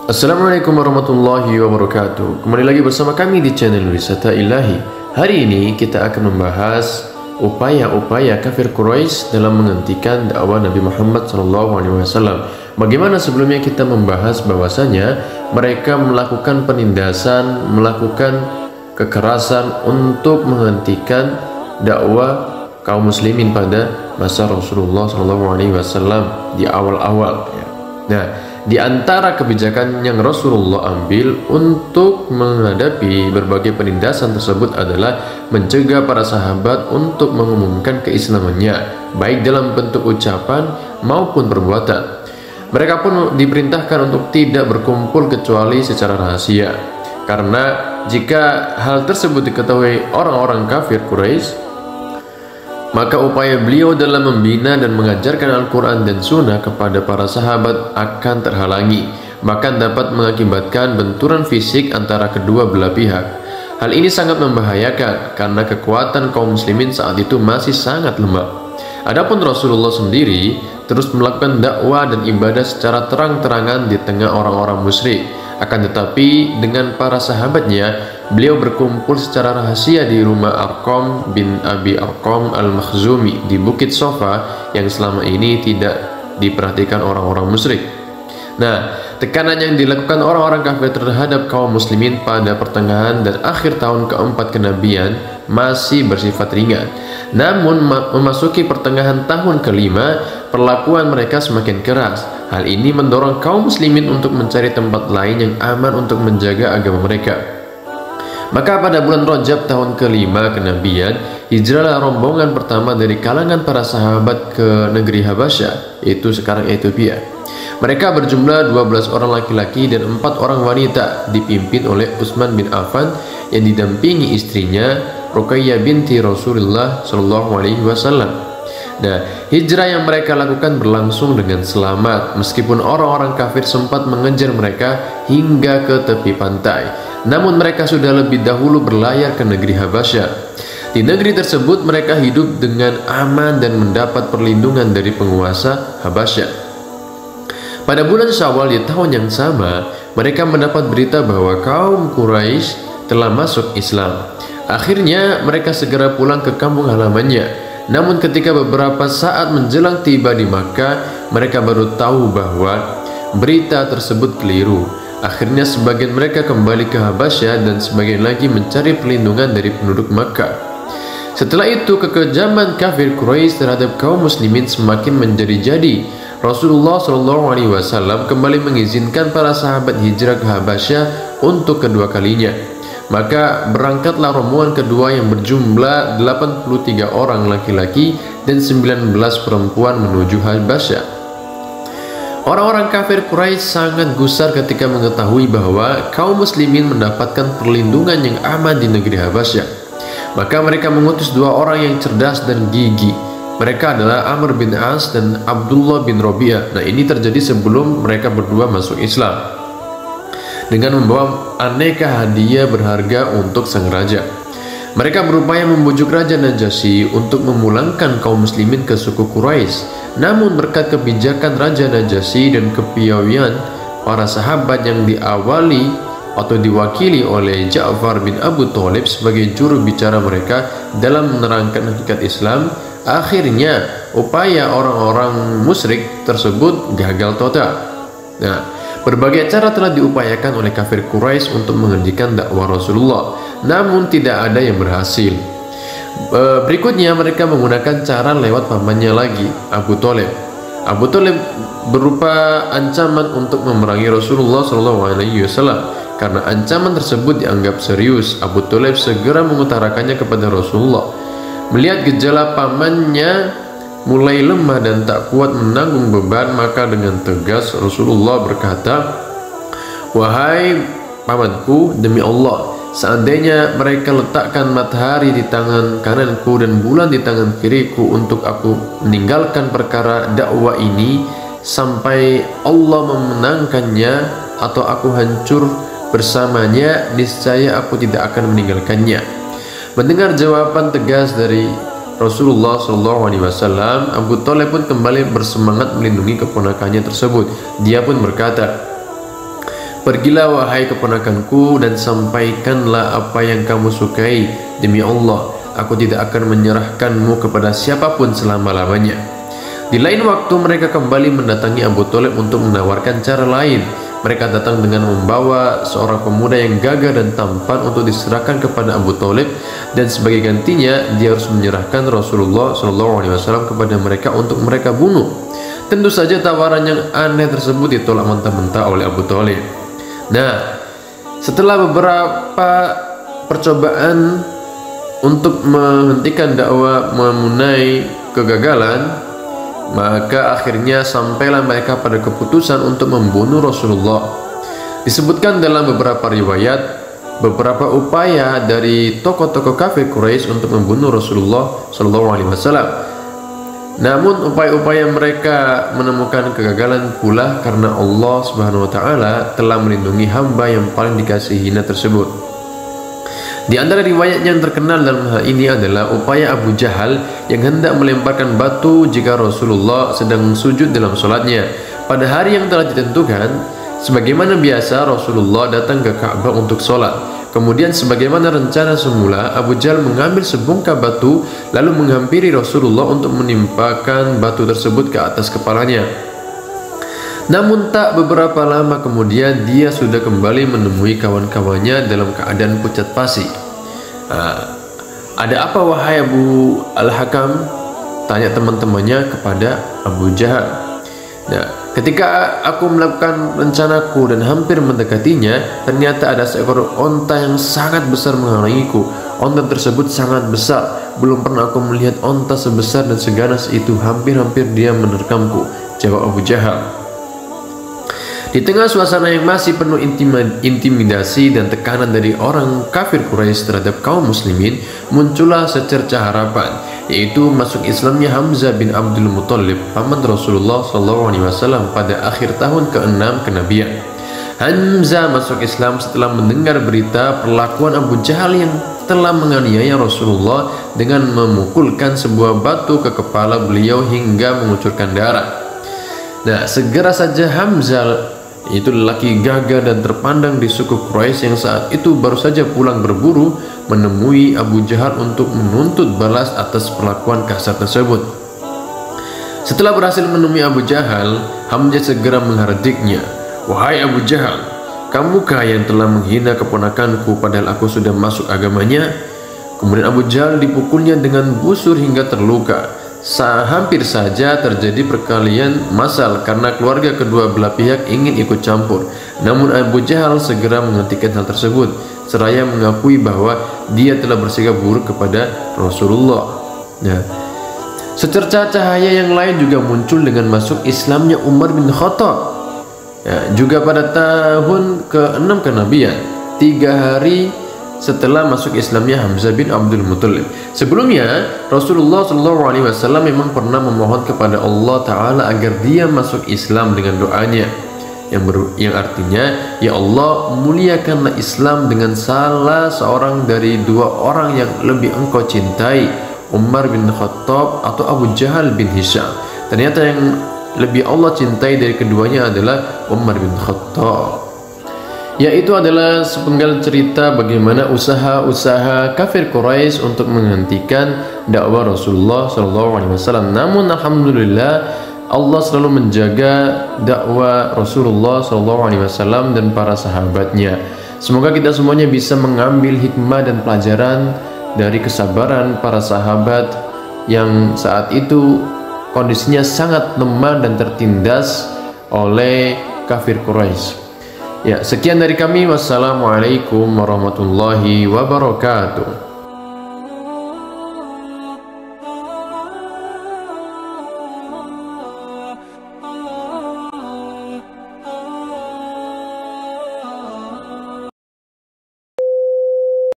Assalamualaikum warahmatullahi wabarakatuh. Kembali lagi bersama kami di channel Wisata Ilahi. Hari ini kita akan membahas upaya-upaya kafir Quraisy dalam menghentikan dakwah Nabi Muhammad SAW. Bagaimana sebelumnya kita membahas bahwasanya mereka melakukan penindasan, melakukan kekerasan untuk menghentikan dakwah kaum muslimin pada masa Rasulullah SAW di awal-awal. Nah, di antara kebijakan yang Rasulullah ambil untuk menghadapi berbagai penindasan tersebut adalah mencegah para sahabat untuk mengumumkan keislamannya, baik dalam bentuk ucapan maupun perbuatan. Mereka pun diperintahkan untuk tidak berkumpul kecuali secara rahasia, karena jika hal tersebut diketahui orang-orang kafir Quraisy, maka upaya beliau dalam membina dan mengajarkan Al-Quran dan Sunnah kepada para sahabat akan terhalangi, bahkan dapat mengakibatkan benturan fisik antara kedua belah pihak. Hal ini sangat membahayakan karena kekuatan kaum muslimin saat itu masih sangat lemah. Adapun Rasulullah sendiri terus melakukan dakwah dan ibadah secara terang-terangan di tengah orang-orang musyrik. Akan tetapi dengan para sahabatnya, beliau berkumpul secara rahasia di rumah Arqam bin Abi Arqam al-Makhzumi di Bukit Sofa yang selama ini tidak diperhatikan orang-orang musyrik. Nah, tekanan yang dilakukan orang-orang kafir terhadap kaum muslimin pada pertengahan dan akhir tahun keempat kenabian masih bersifat ringan. Namun memasuki pertengahan tahun kelima, perlakuan mereka semakin keras. Hal ini mendorong kaum muslimin untuk mencari tempat lain yang aman untuk menjaga agama mereka. Maka pada bulan Rajab tahun kelima kenabian, hijrahlah rombongan pertama dari kalangan para sahabat ke negeri Habasyah, yaitu sekarang Ethiopia. Mereka berjumlah 12 orang laki-laki dan 4 orang wanita, dipimpin oleh Utsman bin Affan yang didampingi istrinya Ruqayyah binti Rasulullah SAW. Nah, hijrah yang mereka lakukan berlangsung dengan selamat, meskipun orang-orang kafir sempat mengejar mereka hingga ke tepi pantai. Namun mereka sudah lebih dahulu berlayar ke negeri Habasyah. Di negeri tersebut mereka hidup dengan aman dan mendapat perlindungan dari penguasa Habasyah. Pada bulan Syawal di tahun yang sama, mereka mendapat berita bahwa kaum Quraisy telah masuk Islam. Akhirnya mereka segera pulang ke kampung halamannya. Namun ketika beberapa saat menjelang tiba di Makkah, mereka baru tahu bahwa berita tersebut keliru. Akhirnya sebagian mereka kembali ke Habasyah dan sebagian lagi mencari perlindungan dari penduduk Makkah. Setelah itu kekejaman kafir Quraisy terhadap kaum muslimin semakin menjadi-jadi. Rasulullah SAW kembali mengizinkan para sahabat hijrah ke Habasyah untuk kedua kalinya. Maka berangkatlah rombongan kedua yang berjumlah 83 orang laki-laki dan 19 perempuan menuju Habasyah. Orang-orang kafir Quraisy sangat gusar ketika mengetahui bahwa kaum muslimin mendapatkan perlindungan yang aman di negeri Habasyah. Maka mereka mengutus 2 orang yang cerdas dan gigih. Mereka adalah Amr bin As dan Abdullah bin Rabi'ah. Nah, ini terjadi sebelum mereka berdua masuk Islam, dengan membawa aneka hadiah berharga untuk sang raja. Mereka berupaya membujuk Raja Najasyi untuk memulangkan kaum muslimin ke suku Quraisy. Namun berkat kebijakan Raja Najasyi dan kepiawaian para sahabat yang diawali atau diwakili oleh Ja'far bin Abu Thalib sebagai juru bicara mereka dalam menerangkan hakikat Islam, akhirnya upaya orang-orang musyrik tersebut gagal total. Nah, berbagai cara telah diupayakan oleh kafir Quraisy untuk menghentikan dakwah Rasulullah, namun tidak ada yang berhasil. Berikutnya mereka menggunakan cara lewat pamannya lagi, Abu Thalib. Abu Thalib berupa ancaman untuk memerangi Rasulullah SAW. Karena ancaman tersebut dianggap serius, Abu Thalib segera mengutarakannya kepada Rasulullah. Melihat gejala pamannya mulai lemah dan tak kuat menanggung beban, maka dengan tegas Rasulullah berkata, "Wahai pamanku, demi Allah, seandainya mereka letakkan matahari di tangan kananku dan bulan di tangan kiriku untuk aku meninggalkan perkara dakwah ini sampai Allah memenangkannya atau aku hancur bersamanya, niscaya aku tidak akan meninggalkannya." Mendengar jawaban tegas dari Rasulullah SAW, Abu Thalib pun kembali bersemangat melindungi keponakannya tersebut. Dia pun berkata, Pergilah wahai keponakanku dan sampaikanlah apa yang kamu sukai. Demi Allah, aku tidak akan menyerahkanmu kepada siapapun selama-lamanya. Di lain waktu mereka kembali mendatangi Abu Thalib untuk menawarkan cara lain. Mereka datang dengan membawa seorang pemuda yang gagah dan tampan untuk diserahkan kepada Abu Thalib, dan sebagai gantinya dia harus menyerahkan Rasulullah SAW kepada mereka untuk mereka bunuh. Tentu saja tawaran yang aneh tersebut ditolak mentah-mentah oleh Abu Thalib. Nah, setelah beberapa percobaan untuk menghentikan dakwah memunai kegagalan, maka akhirnya sampailah mereka pada keputusan untuk membunuh Rasulullah. Disebutkan dalam beberapa riwayat beberapa upaya dari tokoh-tokoh kafir Quraisy untuk membunuh Rasulullah SAW. Namun upaya-upaya mereka menemukan kegagalan pula karena Allah Subhanahu wa taala telah melindungi hamba yang paling dikasihinya tersebut. Di antara riwayat yang terkenal dalam hal ini adalah upaya Abu Jahal yang hendak melemparkan batu jika Rasulullah sedang sujud dalam sholatnya. Pada hari yang telah ditentukan, sebagaimana biasa Rasulullah datang ke Ka'bah untuk sholat. Kemudian sebagaimana rencana semula, Abu Jahal mengambil sebongkah batu lalu menghampiri Rasulullah untuk menimpakan batu tersebut ke atas kepalanya. Namun tak beberapa lama kemudian dia sudah kembali menemui kawan-kawannya dalam keadaan pucat pasi. Ada apa wahai Abu Al-Hakam? Tanya teman-temannya kepada Abu Jahal. Nah, ketika aku melakukan rencanaku dan hampir mendekatinya, ternyata ada seekor onta yang sangat besar menghalangiku. Onta tersebut sangat besar. Belum pernah aku melihat onta sebesar dan seganas itu. Hampir-hampir dia menerkamku, jawab Abu Jahal. Di tengah suasana yang masih penuh intimidasi dan tekanan dari orang kafir Quraisy terhadap kaum muslimin, muncullah secercah harapan, yaitu masuk Islamnya Hamzah bin Abdul Muthalib, paman Rasulullah SAW pada akhir tahun ke-6 kenabian. Hamzah masuk Islam setelah mendengar berita perlakuan Abu Jahal yang telah menganiaya Rasulullah dengan memukulkan sebuah batu ke kepala beliau hingga mengucurkan darah. Nah, segera saja Hamzah, itu lelaki gagah dan terpandang di suku Quraisy yang saat itu baru saja pulang berburu, menemui Abu Jahal untuk menuntut balas atas perlakuan kasar tersebut. Setelah berhasil menemui Abu Jahal, Hamzah segera menghardiknya. Wahai Abu Jahal, kamukah yang telah menghina keponakanku padahal aku sudah masuk agamanya? Kemudian Abu Jahal dipukulnya dengan busur hingga terluka. Hampir saja terjadi perkelahian massal karena keluarga kedua belah pihak ingin ikut campur. Namun Abu Jahal segera menghentikan hal tersebut, seraya mengakui bahwa dia telah bersikap buruk kepada Rasulullah. Nah, secercah cahaya yang lain juga muncul dengan masuk Islamnya Umar bin Khattab. Juga pada tahun ke-6 kenabian, 3 hari setelah masuk Islamnya Hamzah bin Abdul Muthalib. Sebelumnya Rasulullah SAW memang pernah memohon kepada Allah Ta'ala agar dia masuk Islam dengan doanya yang artinya, ya Allah, muliakanlah Islam dengan salah seorang dari 2 orang yang lebih engkau cintai, Umar bin Khattab atau Abu Jahal bin Hisham. Ternyata yang lebih Allah cintai dari keduanya adalah Umar bin Khattab. Yaitu adalah sepenggal cerita bagaimana usaha-usaha kafir Quraisy untuk menghentikan dakwah Rasulullah SAW. Namun alhamdulillah Allah selalu menjaga dakwah Rasulullah SAW dan para sahabatnya. Semoga kita semuanya bisa mengambil hikmah dan pelajaran dari kesabaran para sahabat yang saat itu kondisinya sangat lemah dan tertindas oleh kafir Quraisy. Ya, sekian dari kami. Wassalamualaikum warahmatullahi wabarakatuh.